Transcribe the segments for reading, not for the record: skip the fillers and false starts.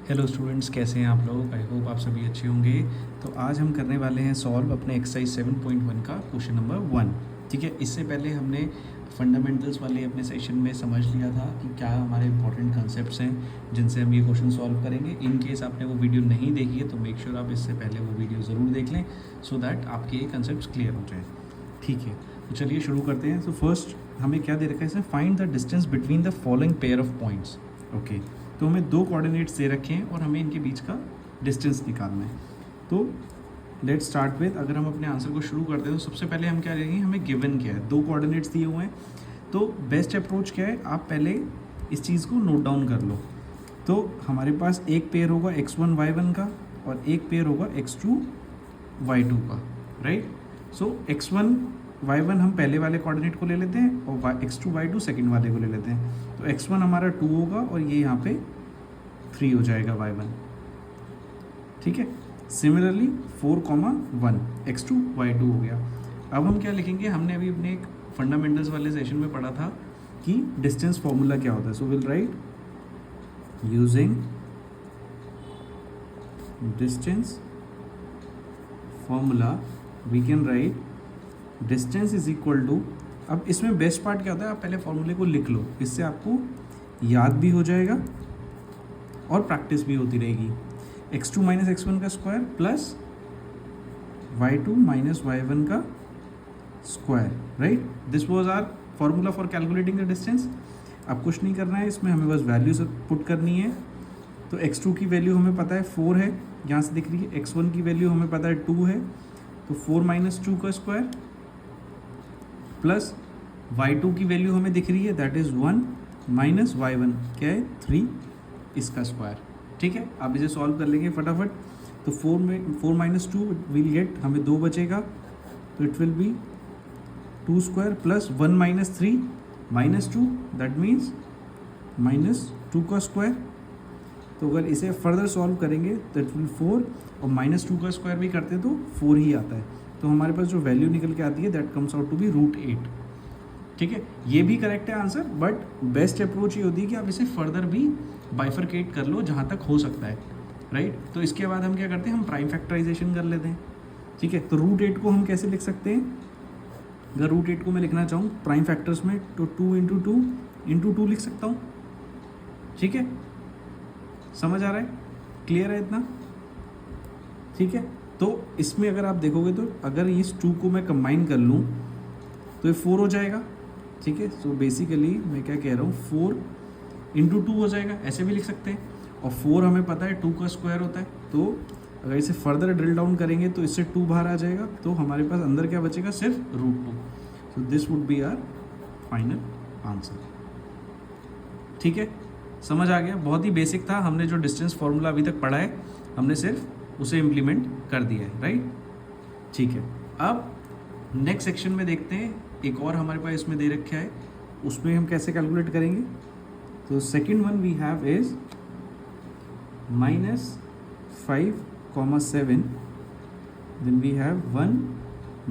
Hello students, कैसे हैं आप लोग। आई होप आप सभी अच्छे होंगे। तो आज हम करने वाले हैं सॉल्व अपने एक्सरसाइज 7.1 का क्वेश्चन नंबर 1। ठीक है, इससे पहले हमने फंडामेंटल्स वाले अपने सेशन में समझ लिया था कि क्या हमारे इंपॉर्टेंट कंसेप्ट्स हैं जिनसे हम ये क्वेश्चन सॉल्व करेंगे। इन केस आपने वो वीडियो नहीं देखी है तो मेक श्योर आप इससे पहले वो वीडियो ज़रूर देख लें सो दैट आपके ये कंसेप्ट क्लियर हो जाए। ठीक है, तो चलिए शुरू करते हैं। तो फर्स्ट हमें क्या दे रखा है इसमें, find the distance between the following pair of points. Okay, तो हमें दो कोऑर्डिनेट्स दे रखे हैं और हमें इनके बीच का डिस्टेंस निकालना है। तो लेट्स स्टार्ट विद, अगर हम अपने आंसर को शुरू करते हैं तो सबसे पहले हम क्या करेंगे, हमें गिवन क्या है, दो कोऑर्डिनेट्स दिए हुए हैं। तो बेस्ट अप्रोच क्या है, आप पहले इस चीज़ को नोट डाउन कर लो। तो हमारे पास एक पेयर होगा x1 y1 का और एक पेयर होगा x2 y2 का, राइट। सो x1 y1 हम पहले वाले कोऑर्डिनेट को ले लेते हैं और x2 y2 सेकंड वाले को ले लेते हैं। तो x1 हमारा 2 होगा और ये यहाँ पे 3 हो जाएगा y1। ठीक है, सिमिलरली 4,1 x2 y2 हो गया। अब हम क्या लिखेंगे, हमने अभी अपने एक फंडामेंटल्स वाले सेशन में पढ़ा था कि डिस्टेंस फॉर्मूला क्या होता है। So will write using distance formula we can write distance is equal to, अब इसमें बेस्ट पार्ट क्या होता है, आप पहले फॉर्मूले को लिख लो, इससे आपको याद भी हो जाएगा और प्रैक्टिस भी होती रहेगी। x2 माइनस x1 का square plus y2 minus y1 का square, right. This was our formula for calculating the distance. अब कुछ नहीं करना है इसमें, हमें बस वैल्यू से पुट करनी है। तो x2 की वैल्यू हमें पता है 4 है, यहाँ से दिख रही है। x1 की वैल्यू हमें पता है 2 है, तो 4 माइनस 2 का स्क्वायर प्लस y2 की वैल्यू हमें दिख रही है दैट इज़ 1 माइनस y1 क्या है 3, इसका स्क्वायर। ठीक है, आप इसे सॉल्व कर लेंगे फटाफट। तो 4 माइनस 2 विल गेट, हमें 2 बचेगा, तो it will be 2 square plus 1 minus 3 minus 2 that means minus 2 का स्क्वायर। तो अगर इसे फर्दर सॉल्व करेंगे तो इट विल 4, और माइनस 2 का स्क्वायर भी करते तो 4 ही आता है। तो हमारे पास जो वैल्यू निकल के आती है that comes out to be √8। ठीक है, ये भी करेक्ट है आंसर, बट बेस्ट अप्रोच ये होती है कि आप इसे फर्दर भी बाइफरकेट कर लो जहाँ तक हो सकता है, राइट। तो इसके बाद हम क्या करते हैं, हम प्राइम फैक्टराइजेशन कर लेते हैं। ठीक है, तो √8 को हम कैसे लिख सकते हैं, अगर √8 को मैं लिखना चाहूँ प्राइम फैक्टर्स में तो 2 इंटू टू लिख सकता हूँ। ठीक है, समझ आ रहा है, क्लियर है इतना। ठीक है, तो इसमें अगर आप देखोगे तो अगर इस 2 को मैं कंबाइन कर लूँ तो ये 4 हो जाएगा। ठीक है, सो बेसिकली मैं क्या कह रहा हूँ, 4 इंटू 2 हो जाएगा, ऐसे भी लिख सकते हैं। और 4 हमें पता है 2 का स्क्वायर होता है, तो अगर इसे फर्दर ड्रिल डाउन करेंगे तो इससे 2 बाहर आ जाएगा, तो हमारे पास अंदर क्या बचेगा, सिर्फ √2। So this would be our final answer. ठीक है, समझ आ गया, बहुत ही बेसिक था। हमने जो डिस्टेंस फॉर्मूला अभी तक पढ़ा है हमने सिर्फ उसे इम्प्लीमेंट कर दिया है, राइट। ठीक है, अब नेक्स्ट सेक्शन में देखते हैं, एक और हमारे पास इसमें दे रखा है, उसमें हम कैसे कैलकुलेट करेंगे। तो second one we have is -5,7, then we have 1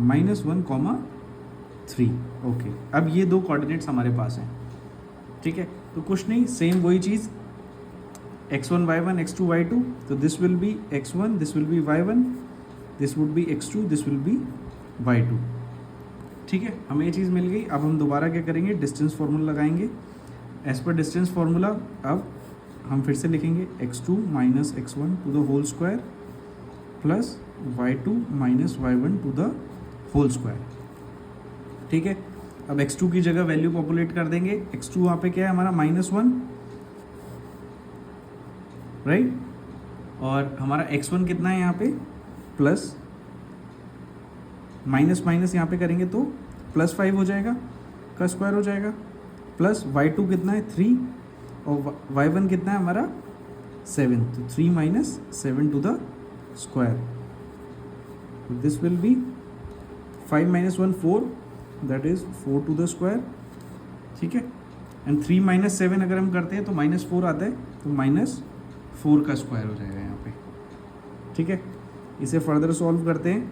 -1,3। Okay, अब ये दो कोऑर्डिनेट्स हमारे पास हैं। ठीक है, तो कुछ नहीं, सेम वही चीज़, x1 y1 x2 y2, तो this will B x1, this will B y1, this would B x2, this will B y2। ठीक है, हमें ये चीज़ मिल गई। अब हम दोबारा क्या करेंगे, डिस्टेंस फार्मूला लगाएंगे। एज पर डिस्टेंस फार्मूला अब हम फिर से लिखेंगे x2 minus x1 to the whole square plus y2 minus y1 to the whole square. ठीक है, अब x2 की जगह वैल्यू पॉपुलेट कर देंगे। x2 वहाँ पे क्या है हमारा -1, राइट, और हमारा x1 कितना है यहाँ पे, प्लस माइनस माइनस यहाँ पे करेंगे तो +5 हो जाएगा, का स्क्वायर हो जाएगा, प्लस y2 कितना है 3, और y1 कितना है हमारा 7, तो 3 minus 7 to the square. This will be 5 minus 1 4, that is 4 to the square. ठीक है, एंड 3 माइनस 7 अगर हम करते हैं तो -4 आता है, तो -4 का स्क्वायर हो जाएगा यहाँ पे। ठीक है, इसे फर्दर सॉल्व करते हैं।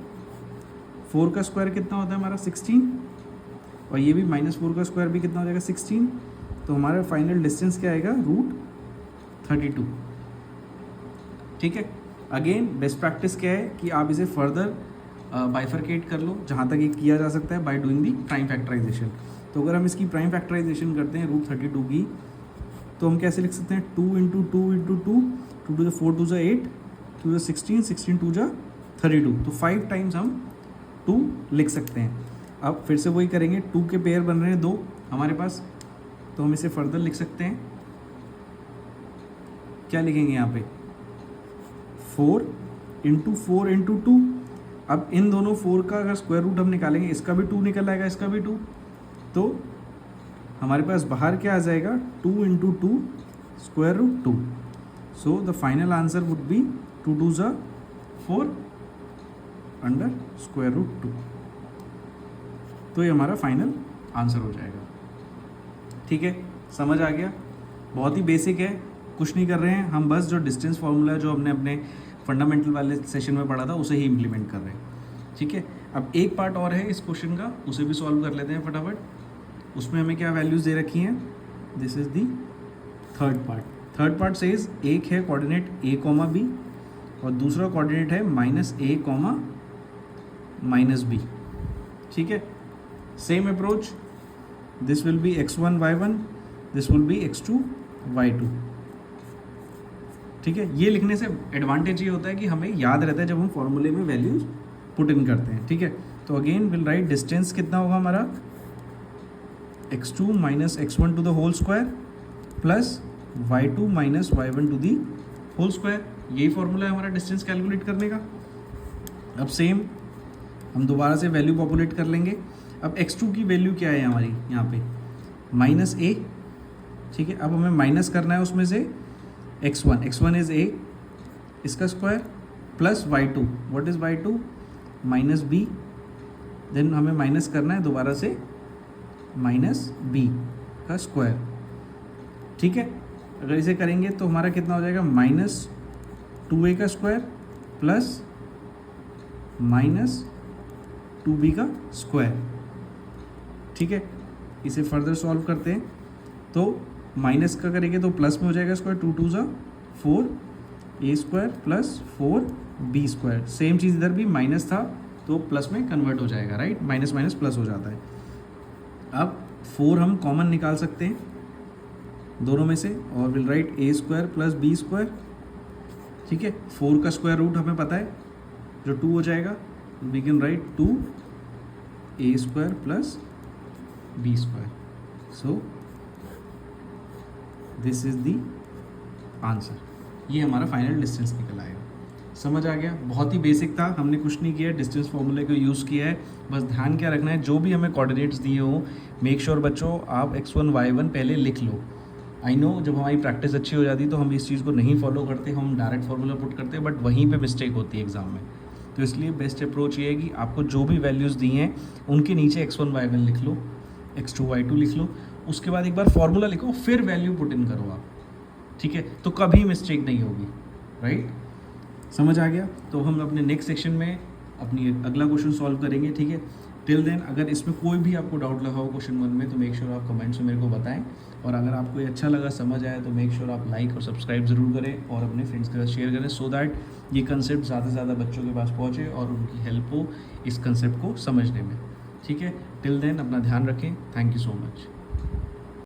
4 का स्क्वायर कितना होता है हमारा 16, और ये भी -4 का स्क्वायर भी कितना हो जाएगा 16, तो हमारा फाइनल डिस्टेंस क्या आएगा √32। ठीक है। अगेन बेस्ट प्रैक्टिस क्या है कि आप इसे फर्दर बाइफरकेट कर लो जहाँ तक ये किया जा सकता है by doing the prime factorisation. तो अगर हम इसकी प्राइम फैक्टराइजेशन करते हैं रूट 32 की, तो हम कैसे लिख सकते हैं 2 into two into two, 2 to the 4 2 8, 2 to the 16, 16 2 32, तो 5 टाइम्स हम 2 लिख सकते हैं। अब फिर से वही करेंगे, 2 के पेयर बन रहे हैं 2 हमारे पास, तो हम इसे फर्दर लिख सकते हैं। क्या लिखेंगे यहाँ पे 4 इंटू 4 इंटू 2। अब इन दोनों 4 का अगर स्क्वायर रूट हम निकालेंगे, इसका भी 2 निकल आएगा, इसका भी 2, तो हमारे पास बाहर क्या आ जाएगा 2 into two square root 2। So the final answer would be 2 2 ज़ा 4 अंडर स्क्वायर रूट 2। तो ये हमारा फाइनल आंसर हो जाएगा। ठीक है, समझ आ गया? बहुत ही बेसिक है, कुछ नहीं कर रहे हैं हम, बस जो डिस्टेंस फार्मूला जो हमने अपने फंडामेंटल वाले सेशन में पढ़ा था उसे ही इम्प्लीमेंट कर रहे हैं। ठीक है, अब एक पार्ट और है इस क्वेश्चन का, उसे भी सॉल्व कर लेते हैं फटाफट। उसमें हमें क्या वैल्यूज़ दे रखी हैं, this is the third part. Third part says एक है कोऑर्डिनेट a, b और दूसरा कोऑर्डिनेट है -a, -b। ठीक है, same approach, this will B x1 y1, this will B x2 y2। ठीक है, ये लिखने से एडवांटेज ये होता है कि हमें याद रहता है जब हम फॉर्मूले में वैल्यूज पुट इन करते हैं। ठीक है, तो अगेन विल राइट डिस्टेंस कितना होगा हमारा x2 minus x1 to the whole square plus y2 minus y1 to the whole square. यही फॉर्मूला है हमारा डिस्टेंस कैलकुलेट करने का। अब सेम हम दोबारा से वैल्यू पॉपुलेट कर लेंगे। अब x2 की वैल्यू क्या है हमारी यहाँ पे -a। ठीक है, अब हमें माइनस करना है उसमें से x1 इज़ a, इसका square plus y2, what is y2 -b, then हमें माइनस करना है दोबारा से -b का स्क्वायर। ठीक है, अगर इसे करेंगे तो हमारा कितना हो जाएगा -2a का स्क्वायर प्लस -2b का स्क्वायर। ठीक है, इसे फर्दर सॉल्व करते हैं तो माइनस का करेंगे तो प्लस में हो जाएगा स्क्वायर, 2 2 ज़ा 4 a square plus 4b square. Same चीज़ इधर भी माइनस था तो प्लस में कन्वर्ट हो जाएगा, राइट, माइनस माइनस प्लस हो जाता है। अब 4 हम कॉमन निकाल सकते हैं दोनों में से और will write a square plus b square. ठीक है, 4 का स्क्वायर रूट हमें पता है जो 2 हो जाएगा, we can write 2a square plus b square. So this is the answer. ये हमारा फाइनल डिस्टेंस निकल आएगा। समझ आ गया? बहुत ही बेसिक था, हमने कुछ नहीं किया, डिस्टेंस फॉर्मूले को यूज़ किया है। बस ध्यान क्या रखना है, जो भी हमें कोऑर्डिनेट्स दिए हो, मेक श्योर बच्चों आप x1 y1 पहले लिख लो। आई नो जब हमारी प्रैक्टिस अच्छी हो जाती है तो हम इस चीज़ को नहीं फॉलो करते, हम डायरेक्ट फार्मूला पुट करते हैं, बट वहीं पे मिस्टेक होती है एग्जाम में। तो इसलिए बेस्ट अप्रोच ये है कि आपको जो भी वैल्यूज़ दी हैं उनके नीचे x1 y1 लिख लो, x2 y2 लिख लो, उसके बाद एक बार फार्मूला लिखो, फिर वैल्यू पुट इन करो आप। ठीक है, तो कभी मिस्टेक नहीं होगी, राइट? समझ आ गया? तो हम अपने नेक्स्ट सेक्शन में अपनी अगला क्वेश्चन सॉल्व करेंगे। ठीक है, टिल देन अगर इसमें कोई भी आपको डाउट लगा हो क्वेश्चन 1 में तो मेक श्योर आप कमेंट्स में मेरे को बताएं, और अगर आपको ये अच्छा लगा, समझ आया, तो मेक श्योर आप लाइक और सब्सक्राइब ज़रूर करें और अपने फ्रेंड्स के साथ शेयर करें, सो दैट ये कंसेप्ट ज़्यादा से ज़्यादा बच्चों के पास पहुँचे और उनकी हेल्प हो इस कंसेप्ट को समझने में। ठीक है, टिल देन अपना ध्यान रखें। Thank you so much.